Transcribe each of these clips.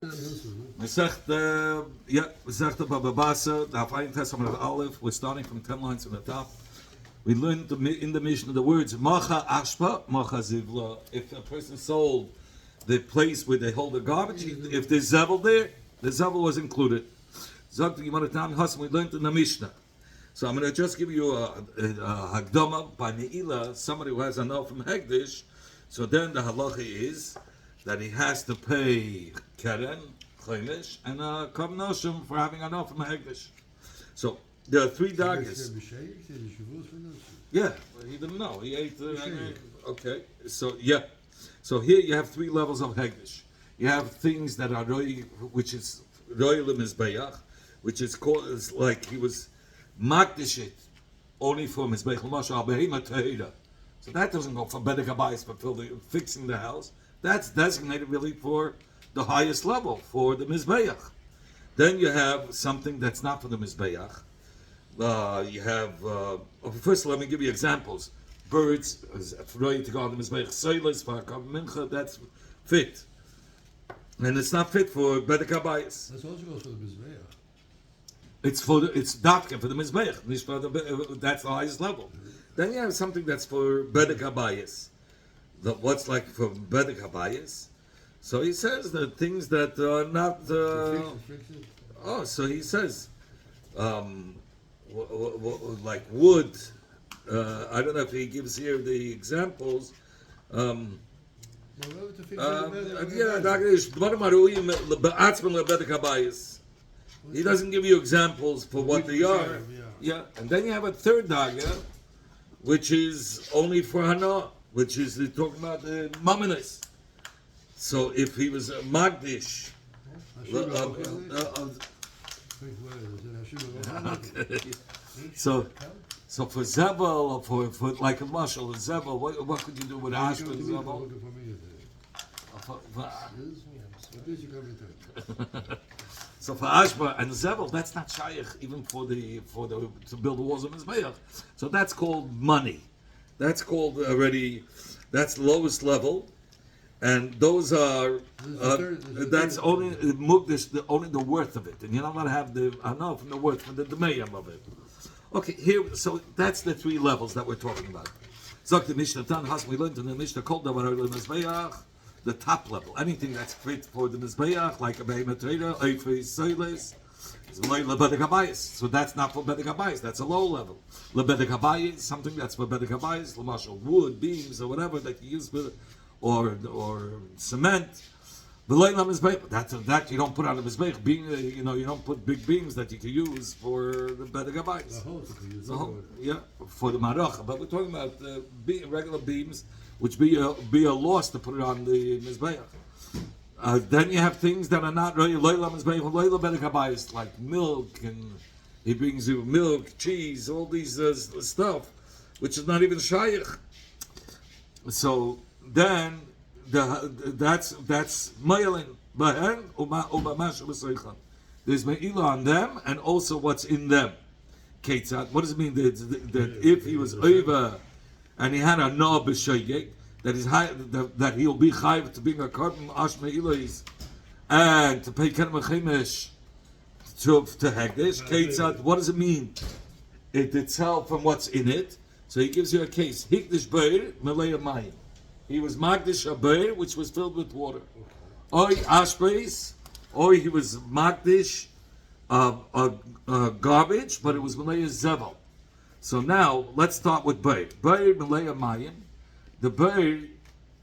Masech Bava basra, the Hafayim Testament of Aleph. We're starting from 10 lines from the top. We learned in the Mishnah the words Macha Ashpa, Macha Zivla. If a person sold the place where they hold the garbage, if there's Zevel there, the Zevel was included. Zok the Gemara Hasan, we learned in the Mishnah. So I'm going to just give you a Hagdama by Ne'ilah, somebody who has enough from Hegdish. So then the halacha is that he has to pay Keren, Chaimish, and Kav Noshim for having enough from Hegdish. So there are three daggers. Yeah, he didn't know. He ate. Okay, so yeah. So here you have three levels of Hegdish. You have things that are Roi, which is Roi Lemizbeach, which is called is like he was Makdish it only for Mizbeach L'Mashal Behema Tehira. So that doesn't go for Bedek HaBayis, but for fixing the house. That's designated really for the highest level, for the Mizbeach. Then you have something that's not for the Mizbeach. You have, first let me give you examples. Birds, to go on the Mizbeach, Soilis, for Mincha, that's fit. And it's not fit for Bedek HaBayis. That's also goes for the Mizbeach. It's Dafka for the Mizbeach. That's the highest level. Then you have something that's for Bedek HaBayis. What's like for Bedek HaBayis? So he says the things that are not. So he says, like wood. I don't know if he gives here the examples. He doesn't give you examples for what they are. Yeah, and then you have a third daga, which is only for Hana, which is talking about the Mamonis. So if he was a Magdish, so for Zevel, or for like a Mashal, Zevel, what could you do with Ashba Zevel? So for Ashba and Zevel, that's not shaykh even for the to build the walls of Mizbeach. So that's called money. That's called already. That's the lowest level, and those are that's only only the worth of it, and you're not going to have the enough from the worth from the demayim of it. Okay, here. So that's the three levels that we're talking about. Zok the Mishnah Tan Has we learned in the Mishnah called the Mizbeach. The top level, anything that's fit for the Mizbeach, like a Behema Trader, Eifei Soiles, is Lebedek HaBayis. So that's not for Bedek HaBayis, that's a low level. Lebedek HaBayis, something that's for Bedek HaBayis, L'mashal, wood, beams, or whatever that you use with, or cement. That you don't put on the Mizbeach. You don't put big beams that you can use for the Bedek HaBayis. Yeah, for the Marach. But we're talking about regular beams, which be a loss to put it on the Mizbeach. Then you have things that are not really Loila Mizbeach, Loila Bedek HaBayis, like milk, and he brings you milk, cheese, all these stuff, which is not even shaykh. So then that's mailin bahen ubamash b'seichan. There's me'ilah on them and also what's in them. Ketzad. What does it mean that if he was over and he had a no b'shegeg, that he'll be chayiv to bring a carbon ash me'ilah and to pay kerem chemish to hegdish. Ketzad. What does it mean? It itself from what's in it. So he gives you a case. Hikdish beir melei mayim. He was Magdish a beir, which was filled with water. Or ashbeis, or he was Magdish garbage, but it was Malaya Zevel. So now let's start with beir. Beir Malaya Mayim. The beir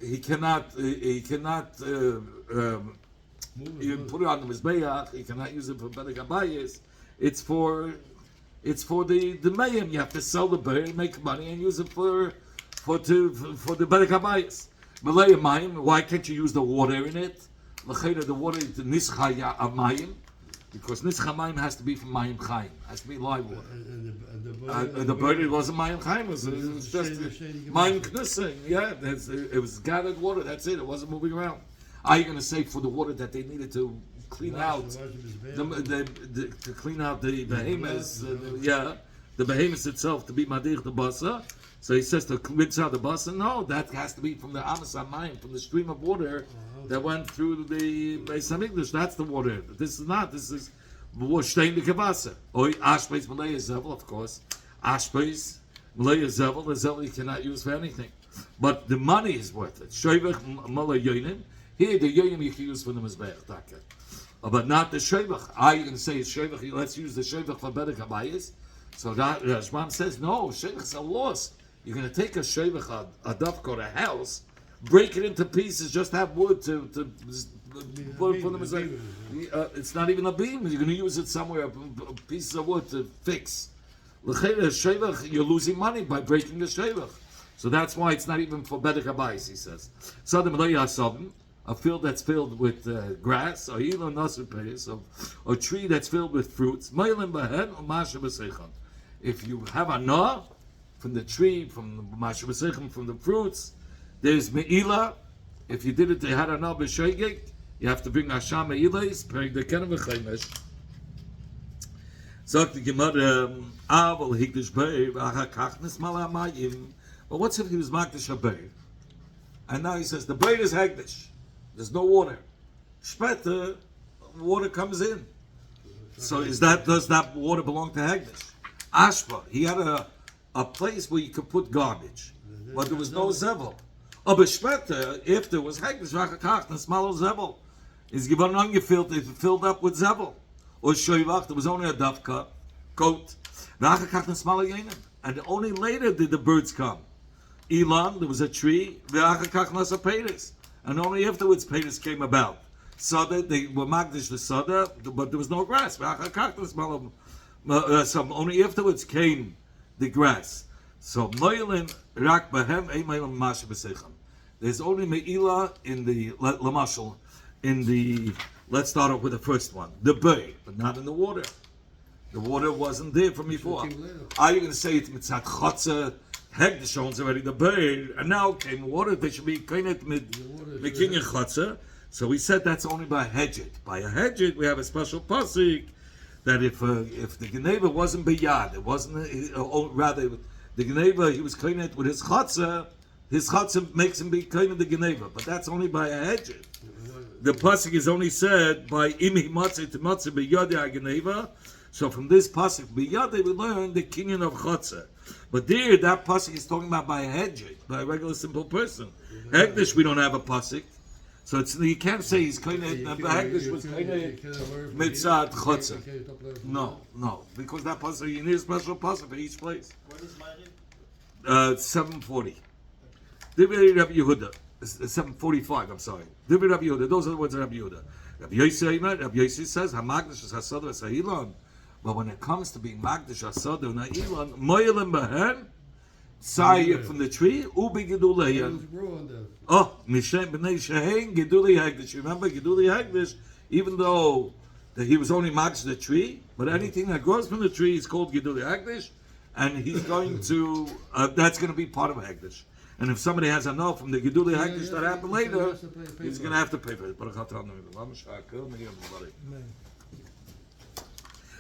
he cannot even put it on the Mizbeach. He cannot use it for Bedek HaBayis. It's for the mayim. You have to sell the beir, make money, and use it for the Bedek HaBayis. Malaya Mayim, why can't you use the water in it? The water is the Nischa Mayim, because Nischa Mayim has to be from Mayim Chaim, has to be live water. The bird, it wasn't Mayim Chaim, it was just Mayim Knussing, yeah, it was gathered water, that's it wasn't moving around. Are you going to say for the water that they needed to clean out, to clean out the behemoths, yeah, the behemoth itself to be Madich the Basa. So he says to rinse out the Basa. No, that has to be from the Amas Amayim, from the stream of water that went through the Beis Hamikdash. That's the water. This is not. This is Shtein the Kavasa. Or Ashbei's Malaya Zevel, of course. Ashbei's Malaya Zevel, the Zevel you cannot use for anything. But the money is worth it. Shoivach Malay Yonim. Here, the Yonim you can use for the Mizbeach Taka. But not the Shoivach. You're going to say it's Shoivach, let's use the Shoivach for better Kabayas. So that Rashbam says, no, Shoivach is a loss. You're going to take a Shoivach, a dovka, or a house, break it into pieces, just have wood to put them as it's not even a beam. You're going to use it somewhere, pieces of wood to fix. You're losing money by breaking the Shoivach. So that's why it's not even for better kabayis, he says. A field that's filled with grass, or a tree that's filled with fruits. If you have a na from the tree, from the fruits, there's me'ila. If you did it, they had a na b'sheigek. You have to bring asham me'ilas, perik dekena v'chaymesh. Sagt die Gemara, aval hikdish beir, achakach nismal ha'mayim. But what's if he was makdish a beir? And now he says, the beir is hagdish. There's no water. Shpeta, water comes in. So does that water belong to hagdish? Ashpa, he had a place where you could put garbage. But there was no zevel. But shpeta, if there was hagdish, achakach nismal zevel. Is given ungefilled, it filled up with zevel. Or shoivach, there was only a dovka coat. And only later did the birds come. Elan, there was a tree. And only afterwards Peiris came about. Sada, they were magdish the sada, but there was no grass. So only afterwards came the grass. So moilin rak bahem ein moilin masha b'seicham. There's only meila in the lamashal, in the. Let's start off with the first one, the bay, but not in the water. The water wasn't there from before. Are you going to say it's mitzat chotzer? Heck, the shows already the bay, and now came water. They should be kainet mekinya chotzer. So we said that's only by a hedget. By a hedget, we have a special pasuk that if the geneva wasn't biyad, it wasn't, rather the geneva he was kainet with his chotzer makes him be kainet the geneva, but that's only by a hedget. The pasuk is only said by imi matzah to matzah biyadei hageneva. So from this pasuk biyadei we learn the kinyan of chotzer. But there, that pasuk is talking about by a hedget, by a regular simple person. Hegdish we don't have a pasuk, so you can't say he's kind of Hegdish was kind of mitzad chotzer. No, because that pasuk you need a special pasuk for each place. What is Ma'ariv? 740. Divrei Rabbi Yehuda. 745, I'm sorry. Divrei Rabbi Yehuda. Those are the words of Rabbi Yehuda. Rabbi Yossi says, "Hamagdish is hasada v'sa'ilan." But when it comes to being magdish hasada v'na'ilan, moyelim behen, say from the tree, ubi geduleyan. Oh, mishem b'nei shehein gedulei hagdish. Remember gedulei hagdish, even though that he was only magdish the tree, but anything that grows from the tree is called gedulei hagdish, and he's going to that's going to be part of hagdish. And if somebody has a no from the Gedulei Hagdish that happened later, he's going to have to pay for it.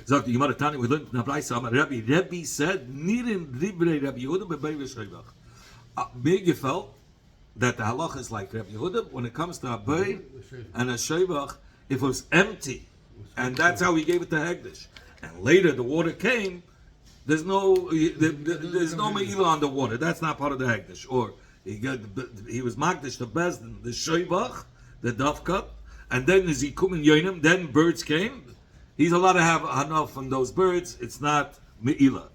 Sagt die Gemara Tani, we learned in the Braisa, Rabbi said, Nirin Divrei Rabbi Yehuda b'Bei v'Shoivach. Mir gefällt that the halach is like Rabbi Yehuda when it comes to a Bei and a Shoivach, if it was empty, and that's how he gave it to Hagdish. And later the water came, there's no meila on the water. That's not part of the hagdish. Or he was magdish the bezdin, the shoivach, the dovka, and then as he kum in yoinim, then birds came. He's allowed to have enough from those birds. It's not meila.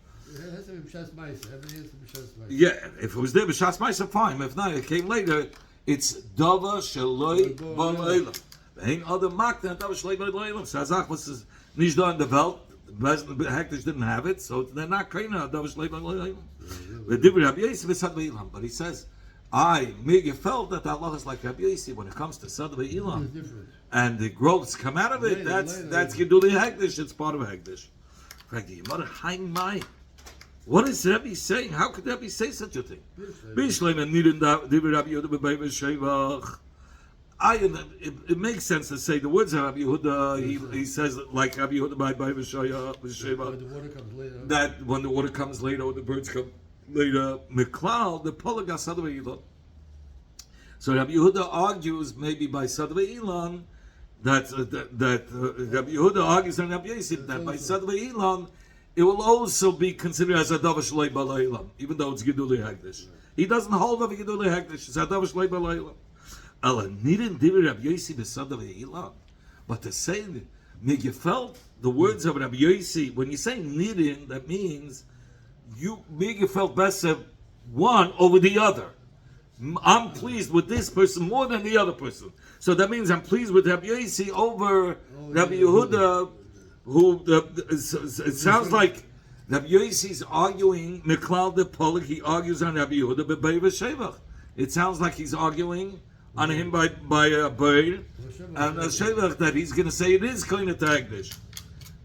Yeah, if it was there b'shas ma'isa, fine. If not, it came later. It's dava shaloi b'leilam. Ain't other makna dava shaloi b'leilam. Shazach was nicht da in the Welt. Hektish didn't have it, so they're not kaina. But he says, I felt that Allah is like Rabbi Yossi when it comes to Sadva Ilam, and the growths come out of it. That's Geduli Hektish. It's part of Hektish. What is Rabbi saying? How could Rabbi say such a thing? it makes sense to say the words of Rabbi Yehuda. He says like Rabbi Yehuda by V'sheva, When the water comes later. that when the water comes later or the birds come later, Miklal the Polag Sadva Ilan. So Rabbi Yehuda argues maybe by Sadva Ilan that Rabbi Yehuda argues on Rabbi Yosef that by Sadva Ilan it will also be considered as a Davash Lei Balaylam, even though it's Geduli Hagdish. He doesn't hold of a Geduli Hagdish. It's a Davash Lei Balaylam. Allah needn't do Rabbi Yossi b'Sadva Ilan, but to say you felt the words of Rabbi Yossi when you say needing, that means you felt better one over the other. I'm pleased with this person more than the other person, so that means I'm pleased with Rabbi Yossi over Rabbi Yehuda. Who it sounds like Rabbi Yossi is arguing Miklal de Polik. He argues on Rabbi Yehuda b'Bei v'Shevach. It sounds like he's arguing on him by Beir and Shevach that he's going to say it is kind of Hagdish.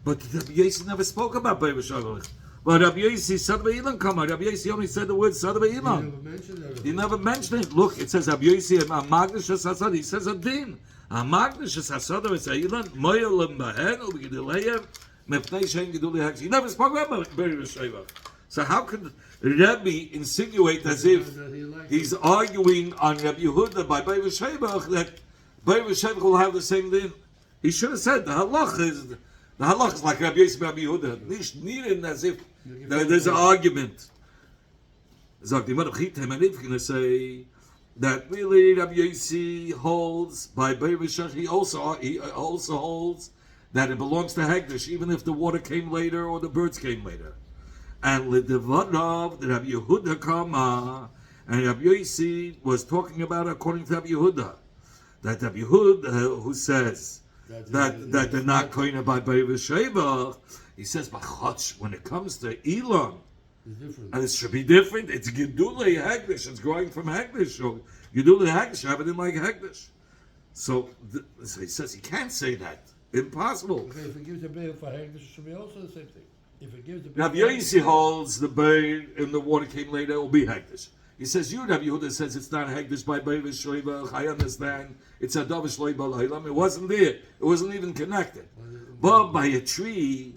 But Rabbi Yossi never spoke about Beir v'Shevach. But Rabbi Yossi Sadva Ilan come on. Rabbi Yossi only said the word Sadva Ilan. He never mentioned it. Look, it says Rabbi Yossi Magdish Hasad. He says a din. Magdish Hasad is Ilan Moyalim Bahen Ubigdileyev Mepnei Shein Geduli Hagdish. He never spoke about Beir v'Shevach. So how could Rabbi insinuate as if he's arguing on Rabbi Yehuda by Bava Shebach that Bava Shebach will have the same din? He should have said the halach is like Rabbi Yosef Rabbi Yehuda. Nicht needed as if there's an argument. Sagt die Marachim and if going to say that really Rabbi Yosef holds by Bava Shebach. He also holds that it belongs to Hagdish, even if the water came later or the birds came later. And L'Devadav, the Rabbi Yehuda Kama, and Rabbi Yossi was talking about according to Rabbi Yehuda, that Rabbi Yehuda who says that they're not koine by Beir v'Shevach, he says Bachotch when it comes to Elon, and it should be different. It's Gedulei Hagdish. It's growing from Hagdish. So Gedulei Hagdish, have it in like Hagdish. So he says he can't say that. Impossible. Okay, if he gives a bail for Hagdish, it should be also the same thing. Rabbi Yossi holds the Beir and the water came later, it will be Hagdish. He says, Rabbi Yehuda says it's not Hagdish by Beir v'Shevach. I understand. It's a Davish Loi Balaylam. It wasn't there. It wasn't even connected. But by a tree,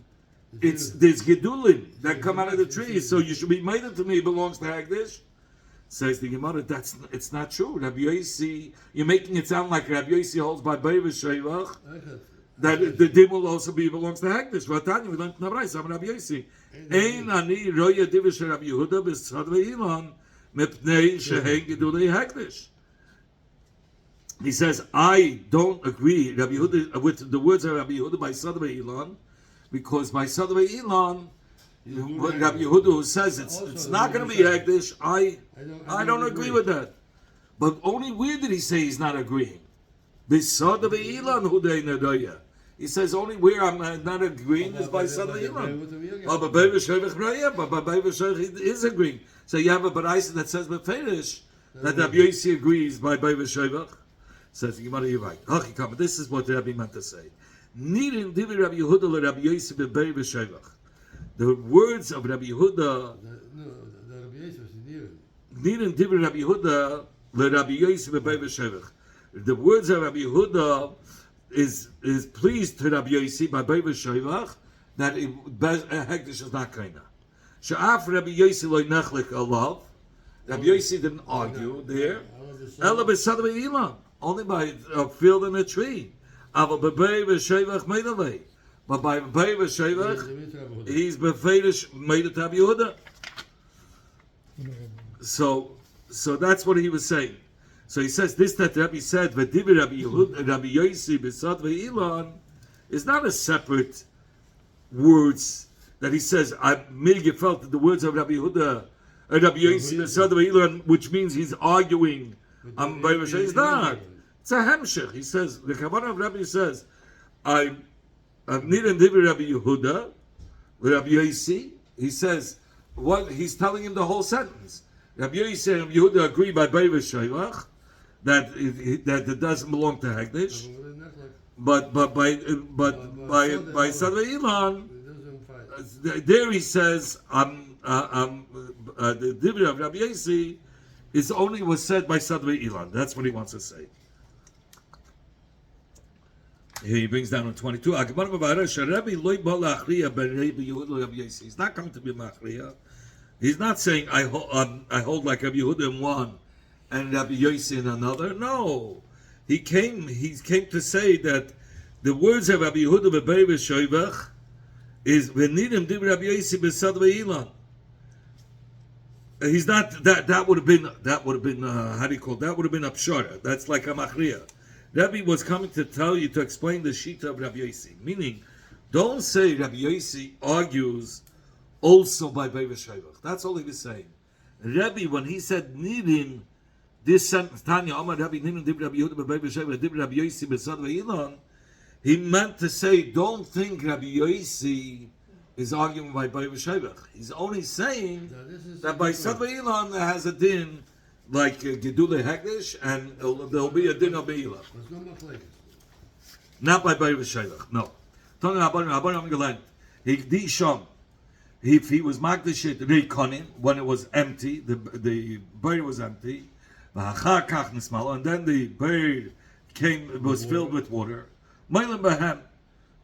there's Gedulim that come out of the tree. So you should be made to me. It belongs to Hagdish. Says the Gemara, it's not true. Rabbi Yossi, you're making it sound like Rabbi Yossi holds by Beir v'Shevach. That the din will also belongs to Hagdish. Vatani, we learned in the Brayso, Rabbi Yossi. Ein ani roya divish Rabbi Yehuda b'Sadva Ilan mepnei shehein gedulei Hagdish. He says, I don't agree, Rabbi Yehuda, with the words of Rabbi Yehuda by Sadva Ilan, because by Sadva Ilan, Rabbi Yehuda who says it's not going to be Hagdish, I don't agree with that. But only where did he say he's not agreeing? B'Sadva Ilan hudei nedoya. He says only where I'm not agreeing is by Sadva Ilan. But Beir v'Shevach Raya, but by Beir v'Shevach he is agreeing. So you have a Baraisa that says Beferish that Rabbi Yossi agrees by Beir v'Shevach. Says Gemara, you're right. But this is what Rabbi meant to say. Needing Divi Rabbi Yehuda le Rabbi Yossi beBeir v'Shevach. The words of Rabbi Yehuda. Needing Divi Rabbi Yehuda le Rabbi Yossi beBeir v'Shevach. The words of Rabbi Yehuda is pleased to Rabbi Yossi by Beir v'Shevach that Hagdish is not kinda. Sha'af Rabbi Yossi lo nechlik alav. Rabbi Yossi didn't argue there. Ela b'Sadva Ilan, only by a field and a tree. Aval beBeir v'Shevach meidalei. But by Beir v'Shevach, he's befeidish made it to Rabbi Yehuda. So that's what he was saying. So he says this that Rabbi said, "V'divi Rabbi Yehuda, Rabbi Yossi b'Sadva Ilan," is not a separate words that he says. I merely felt that the words of Rabbi Yehuda, Rabbi Yossi b'Sadva Ilan, which means he's arguing. It's not. It's a hemshech. He says the Kavanah of Rabbi says, "I need a divi Rabbi Yehuda, Rabbi Yossi." He says what he's telling him the whole sentence. Rabbi Yossi and Rabbi Yehuda agree by Beir v'Shevach that it doesn't belong to Hagdish, but by Sadva Ilan, there he says the Divya of Rabbi Yossi is only was said by Sadva Ilan. That's what he wants to say. He brings down on 22. He's not coming to be machriya. He's not saying I hold like Rabbi Yehuda in one and Rabbi Yossi in another. No, he came to say that the words of Rabbi Yehuda v'Bei v'Shoivach is v'nidim dib Rabbi Yossi b'Sad v'Ilan. He's not that would have been how do you call it? That would have been a pshara. That's like a machriya. Rabbi was coming to tell you to explain the shita of Rabbi Yossi, meaning don't say Rabbi Yossi argues also by Bava Shevach. That's all he was saying. Rabbi, when he said nidim, this sentence Tanya Amar Rabbi nidim dib Rabbi Yehuda b'Bava Shevach dib Rabbi Yossi b'Sad v'Ilan, he meant to say don't think Rabbi Yossi is arguing by Bava Shevach. He's only saying that by Sad v'Ilan there has a din like Gedule Hekdesh, and there'll be a din of Be'ilah. Not by Bava Shevach, no. If he was Magdash it Reikonin, when it was empty, the bird was empty, and then the bird was filled with water,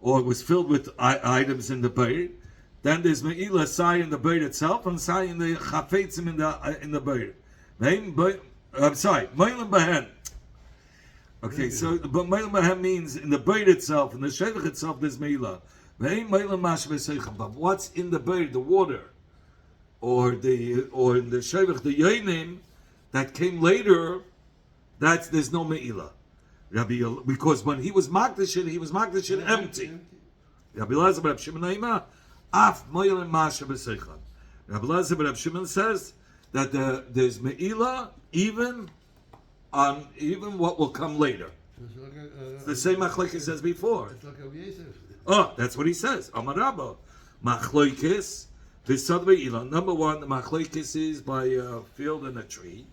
or it was filled with items in the bird, then there's Me'ilah Sai in the bird itself, and Sai in the Chafetzim in the bird. I'm sorry, Meilim Bahem. Okay, so but Meilim Bahem means in the bird itself, in the Shevach itself, there's Me'ilah. But what's in the bird, the water, or in the Shevach, the Yonim that came later, there's no Me'ilah. Because when he was Makdash it empty. Rabbi Elazar Reb Shimon Naima, Af Meilim Masha B'Seichon. Rabbi Elazar Reb Shimon says that there's Me'ilah even what will come later. It's the same machlokes as before. Oh, that's what he says. Amar Rabba, machlokes v'sad ve'ilah. Number one, the machlokes is by a field and a tree.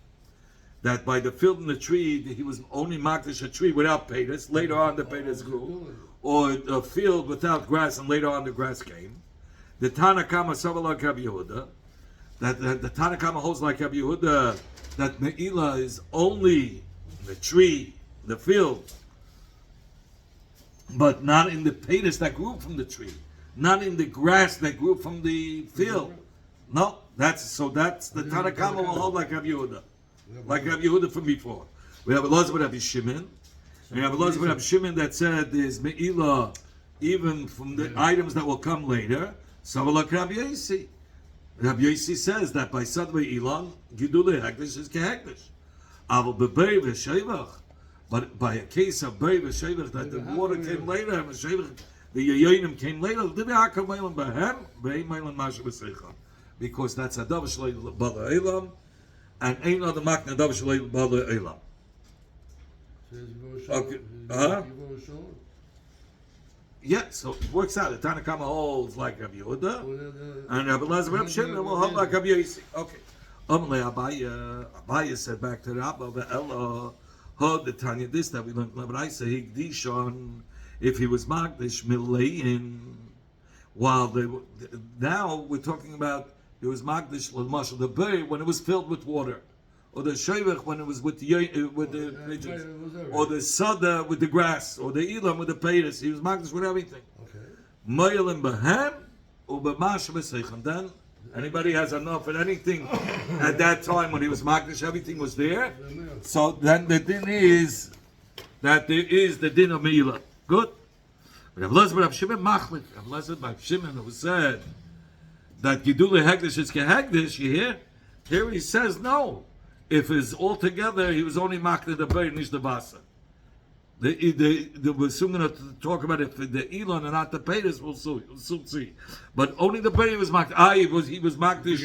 That by the field and the tree, he was only makdash a tree without peiros. Later on, the peiros grew, or a field without grass, and later on the grass came. The Tanakama Savalak Rabbi Yehuda. That the Tanakama holds like Rabbi Yehuda that Me'ilah is only the tree, the field, but not in the peiros that grew from the tree, not in the grass that grew from the field. No, that's the Tanakama will hold like Rabbi Yehuda, like Rabbi Yehuda from before. We have a lot of Rabbi Shimon, and we have a lot of Rabbi Shimon that said there's Me'ilah even from the items that will come later. So like Rabbi Yossi. Rabbi Yossi says that by Sadvei Ilan, Gidule Hekdesh is Kehekdesh. Aval Bebei V'Shevach. But by a case of Bei V'Shevach, that the water came later, and the Yonim came later, because that's a Dav Shalei Bala Elam, and ain't other Makna Dav Shalei Bala Elam. Okay. Yeah, so it works out. The Tanakama holds like Rabbi Yehuda, and Rabbi Elazar Reb Shimon will hold like Rabbi Yossi. Okay. Abaya said back to Rabbi Ve'ela, hold the Tanya this that we learned. But I say Higdishon, if he was Magdish Milein, while now we're talking about it was Magdish L'Mashal the Bay when it was filled with water. Or the Shevach when it was with the pigeons, or the Sada with the grass, or the Elam with the peiros. He was magdash with everything. Moyelim Bahem, or B'Mash B'Seichon. Then anybody has enough at anything at that time when he was magdash, everything was there. So then the din is that there is the din of Me'ilah. Good. Rav Elazar Reb Shimon Machlik. Rav Elazar Reb Shimon who said that Gidule Hekdesh is Kehekdesh. You hear? Here he says no. If it's all together, he was only makna the bird, nish the basra. We're soon going to talk about if the Elon and not the peiros, we'll soon see. But only the bird was makna. He was makdish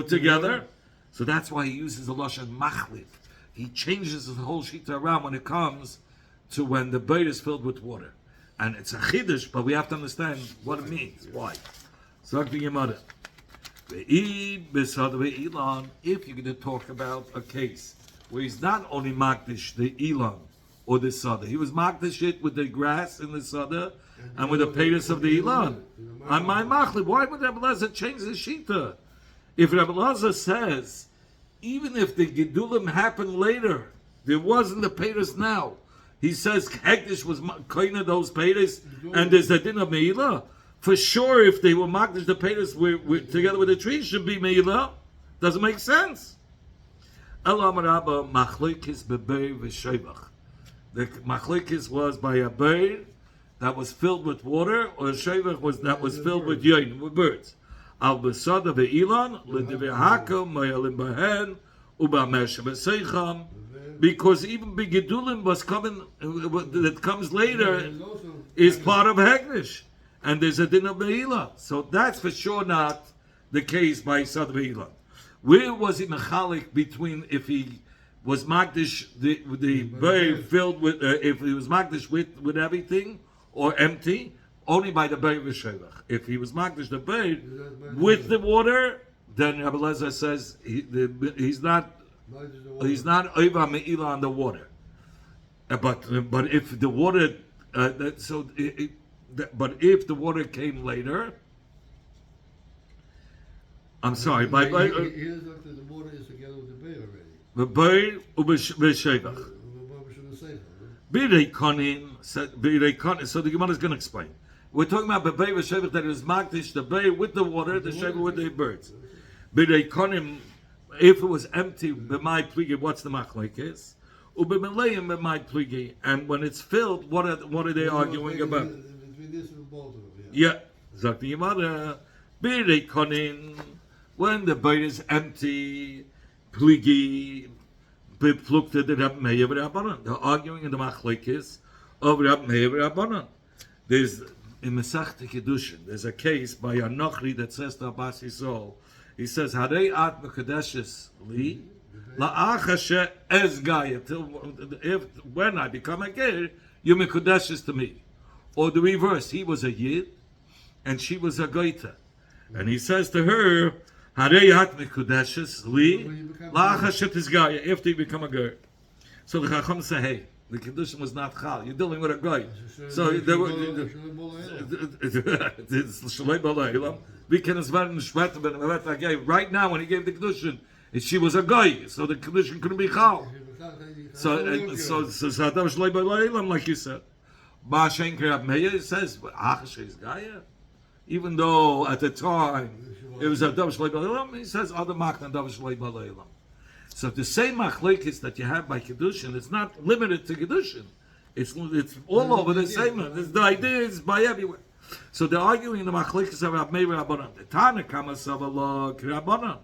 together. So that's why he uses the lashon machlit. He changes the whole shita around when it comes to when the bird is filled with water. And it's a chiddush, but we have to understand what it means. Why? So the Gemara. If you're going to talk about a case where he's not only makdish the Elam or the Sada, he was makdish it with the grass in the Sada and with the peiros of the Elam. And my machlib, why would Rabbi Elazar change the shita? If Rabbi Elazar says, even if the Gedulim happened later, there wasn't the peiros now, he says Hektish was kind of those payers, and there's a din of Meila. For sure, if they were Makdish the payers together with the tree, should be Meila. Doesn't make sense. Elam Rabba Machlekes bebeir v'shevach. The Machlekes was by a bird that was filled with water, or a shevach was filled with yain, with birds. Al besada ve'ilan l'divrei mayalim bahen uba mesha v'seicham. Because even Begedulim was coming, that comes later, is part of Hegnish. And there's a din of Be'ila. So that's for sure not the case by Sad Be'ila. Where was he mechalik between if he was Magdish, the bay filled with, if he was Magdish with everything, or empty, only by the bay v'shevach. If he was Magdish the bay with the water, then Rabbi Lezer says he's not over me'ila on the water. But if the water, but if the water came later, I'm sorry, He is like the water is together with the bay already. the bay v'shevach. B'rei konin. So the Gemara is going to explain. We're talking about b'bei v'shevach, that it is magdish the bay with the water, the shevach with the birds. B'rei konin. If it was empty, b'mai pligi, what's the machlekes? Ub'meleim b'mai pligi, and when it's filled, what are they arguing about? Between this and both of them. Yeah, sagt die Gemara, b'rei konin, when the bird is empty, pligi, beplukte the Rab Meir v'Rabbanan. They're arguing in the machlekes of Rab Meir v'Rabbanan. There's in Masechta Kedushin, there's a case by a Nochri that says to Abbas Yisrael. He says, "Harei at mekadeshes li la'achashe ez gaya." When I become a ger, you mekadeshes to me. Or the reverse, he was a yid and she was a goita, and he says to her, "Harei at mekadeshes li la'achashe ez gaya." After you become a ger, so the Chacham say, "Hey, the condition was not chal. You're dealing with a guy." So there were. We can as well right now when he gave the condition, she was a guy, so the condition couldn't be chal. So Adam Shlei B'Leilam, like you said. Ba Shenker Rab Meir says, "Achash is Gaya," even though at the time it was Adam Shlei B'Leilam. He says, "Other Machna Adam Shlei B'Leilam." So the same machlekes that you have by Kedushin, it's not limited to Kedushin. It's all over the same. The idea is by everywhere. So they're arguing the machlekes of Rab Meir Rabbanan. The Tana Kamas of Allah Rabbanan.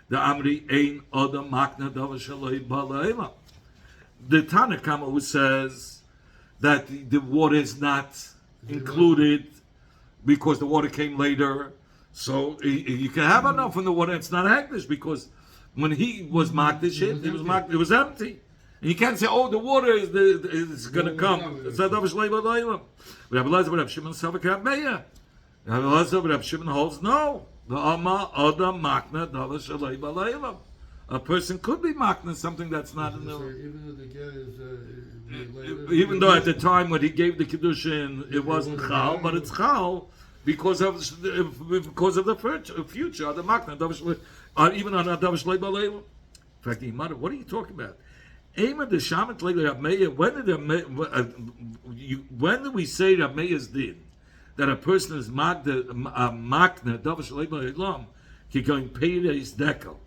The Amri Ein Adam Makna Davar Shalei Ba'Leilam. The Tana Kama who says that the water is not included because the water came later. So you can have enough from the water. It's not hektish because when he was makdish, it was empty. And you can't say, "Oh, the water is going to come." It's not Davar Shalei Ba'Leilam. Rabbi Lezer, Rabbi Shimon, Savak Rab Meir. Rabbi Lezer, Rabbi Shimon holds no. The Amma Adam Makna Davar Shalei Ba'Leilam. A person could be makna something that's not in the. Even though at the time when he gave the kiddushin, it wasn't chal, but it's chal because of the future, the makna, even on Davar Shalei Ba'Leilam. In fact, the mother, what are you talking about? When do we say Rab Meir's din that a person is makna Davar Shalei Ba'Leilam, he going peiris dekel,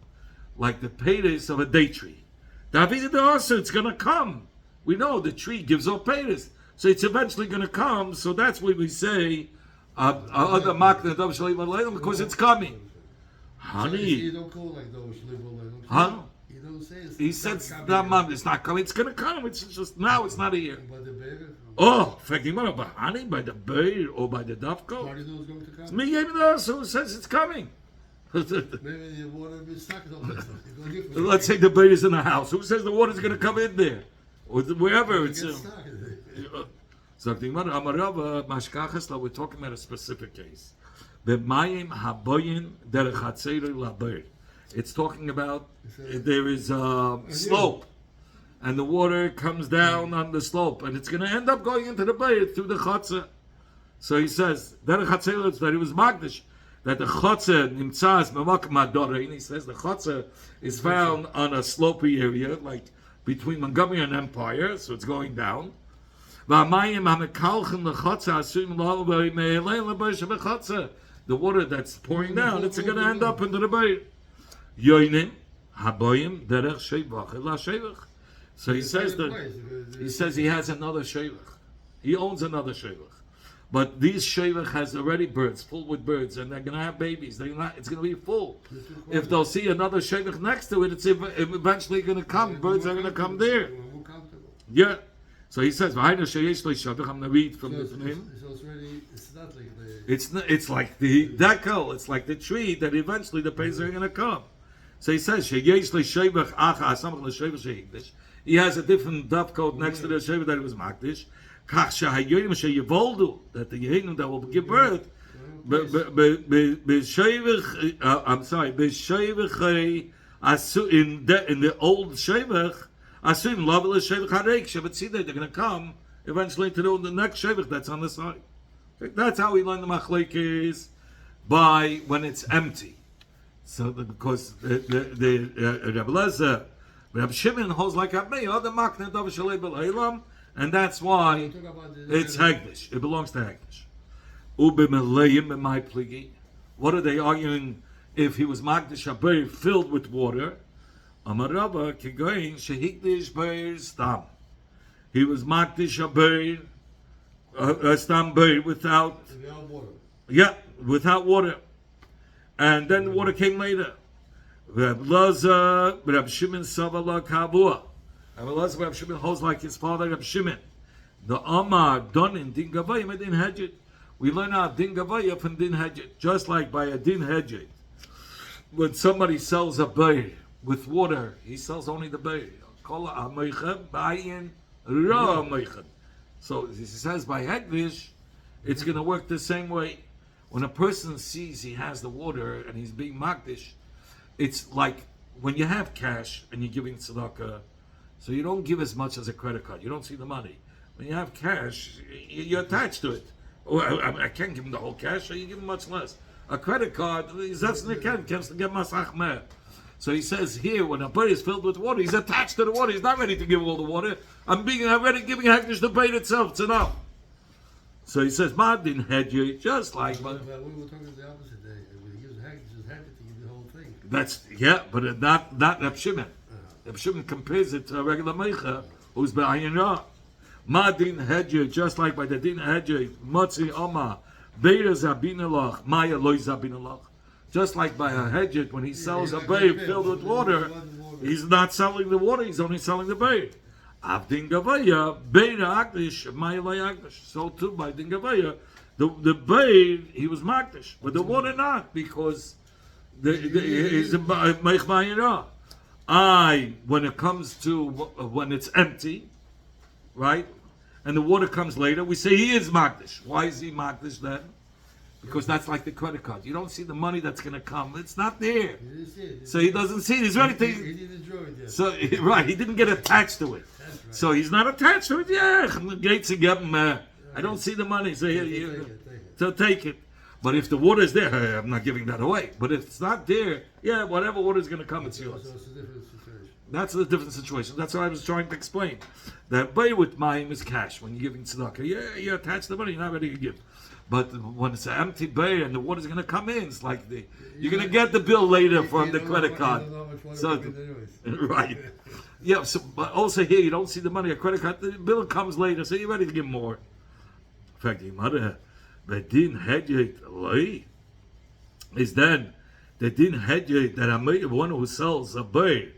like the peiris of a date tree. David also, it's going to come. We know the tree gives off peiris, so it's eventually going to come. So that's why we say other makna Davar Shalei Ba'Leilam because it's coming. Honey, you don't call like Davar Shalei Ba'Leilam. Huh? He said it's not coming. It's going to come. It's just now. It's not here. By the bear? Oh, honey, by the bird or by the dovecot. How do you know it's going to come? It's me giving the also who says it's coming. Maybe the water will be stuck. Let's say the bird is in the house. Who says the water's going to come in there or wherever it's? So we're talking about a specific case. It's talking about there is a slope, and the water comes down on the slope, and it's going to end up going into the bayit through the chatzah. So he says that it was magdish that the chatzah nimtzas b'makom hadorein. He says the chatzah is found on a slopey area, like between Montgomery and Empire, so it's going down. The water that's pouring down, it's going to end up into the bayit. Yoinim haboyim derech shevach ela shevach. So he says he has another shevach. He owns another shevach. But these shevach has already birds, full with birds, and they're going to have babies. It's going to be full. If they'll see another shevach next to it, it's eventually going to come. Birds are going to come there. Yeah. So he says, I'm going to read from him. So it's not like It's like the decal, it's like the tree that eventually the pains are going to come. So he says, he has a different dove coat next to the sheva that it was makdish. That the yehinim that will give birth, in the old shevach, assume level is shevach harek shevet see that they're going to come eventually to the next shevach that's on the side. That's how we learn the machlekes by when it's empty. So because the Rebbe Lezer, Reb Shimon holds like Abmei, other makne dav shalei b'leilam, and that's why it's hegdish. It belongs to hegdish. Ubemeleyim b'may pligi. What are they arguing? If he was makdish haber filled with water, Amar Rabba kigoyin shehikdish beir stam. He was makdish haber stam beir without water. And then the water came later. Reb Shimon Savala Kabua. Reb Shimon holds like his father Reb Shimon. The Amar done in Din Gavayim Din Hedjit. We learn our Din Gavayim from Din Hedjit. Just like by a Din Hedjit. When somebody sells a beir with water, he sells only the beir. So he says by Hegdish, it's going to work the same way. When a person sees he has the water and he's being makdish, it's like when you have cash and you're giving tzedakah, so you don't give as much as a credit card. You don't see the money. When you have cash, you're attached to it. I can't give him the whole cash, so you give him much less. A credit card, that's the can't get masach mer. So he says here, when a bayit is filled with water, he's attached to the water. He's not ready to give all the water. I'm ready giving hekdesh the bayit itself. It's enough. So he says, Madin hedge, just like. we were talking the opposite day. He gives hekdesh to give the whole thing. That's but not Reb Shimon. Reb Shimon compares it to a regular meicha who's be'ayin ra. Madin hedge, just like by the din hedge, Motzi Oma, Beira Zabinalach, Maya Loy Zabinalach. Just like by a hedget, when he sells a bayit filled with water, he's not selling the water, he's only selling the bayit. Avdin Gavaya, Beira Akdish, Maya Loy Akdish. So too by Din Gavaya, the bayit, he was makdish, but the water not, because he's a meich ma'ira. When it comes to, when it's empty, right, and the water comes later, we say he is makdish. Why is he makdish then? Because that's like the credit card. You don't see the money that's going to come. It's not there. So he doesn't see it. He's ready to... He didn't enjoy it yet. So, right, he didn't get attached to it. Right. So he's not attached to it. Yeah, gates again. I don't see the money. So take it. But if the water is there, I'm not giving that away. But if it's not there, whatever water is going to come, it's yours. So it's a different situation. That's a different situation. That's what I was trying to explain. That bay with mayim is cash. When you're giving tzedakah, you're attached to the money. You're not ready to give. But when it's an empty bay and the water's going to come in, it's like you're going to get the bill later from the credit card. So, right. Yeah, so, but also here, you don't see the money. A credit card, the bill comes later, so you're ready to give more. In fact, the din hedjit is then the din hedjit that one who sells a bay,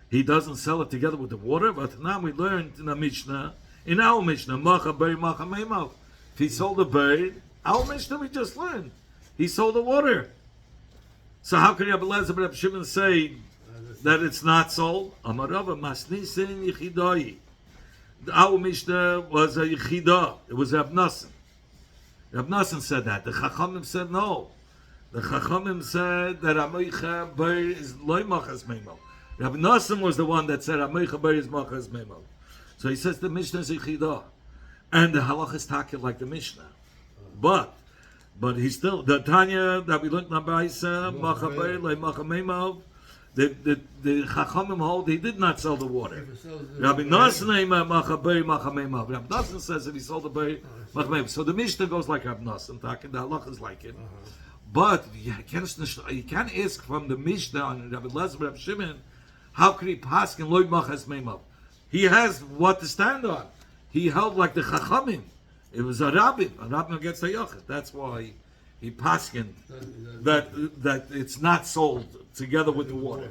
he doesn't sell it together with the water. But now we learned in our Mishnah, macha bay, macha meimav. If he sold a bay, our Mishnah we just learned, he sold the water. So how can Rabbi Lezer and Rabbi Shimon say that it's not sold? Amar Rava masnisin yichidai. Our Mishnah was a yichidah. It was Rab Nassim. Rab Nassim said that. The Chachamim said no. The Chachamim said that Amoicha Beir is loy machas meimel. Rab Nassim was the one that said Amoicha Beir is machas meimel. So he says the Mishnah is yichidah, and the halach is takil like the Mishnah. But he's still the Tanya that we learned in Abaisa Macha Beir like Macha Meimav. The Chachamim hold he did not sell the water. If it sells the- Rabbi Nosson Rabbi Nosson says if he sold the berry, so the Mishnah goes like Rabbi Nosson, the halacha is like him. But you can't ask from the Mishnah on Rabbi Lezer, Rabbi Shimon, how could he paskin loy machas meimav? He has what to stand on. He held like the Chachamim. It was a rabbin against a yochid. That's why he paskin that it's not sold together with the water.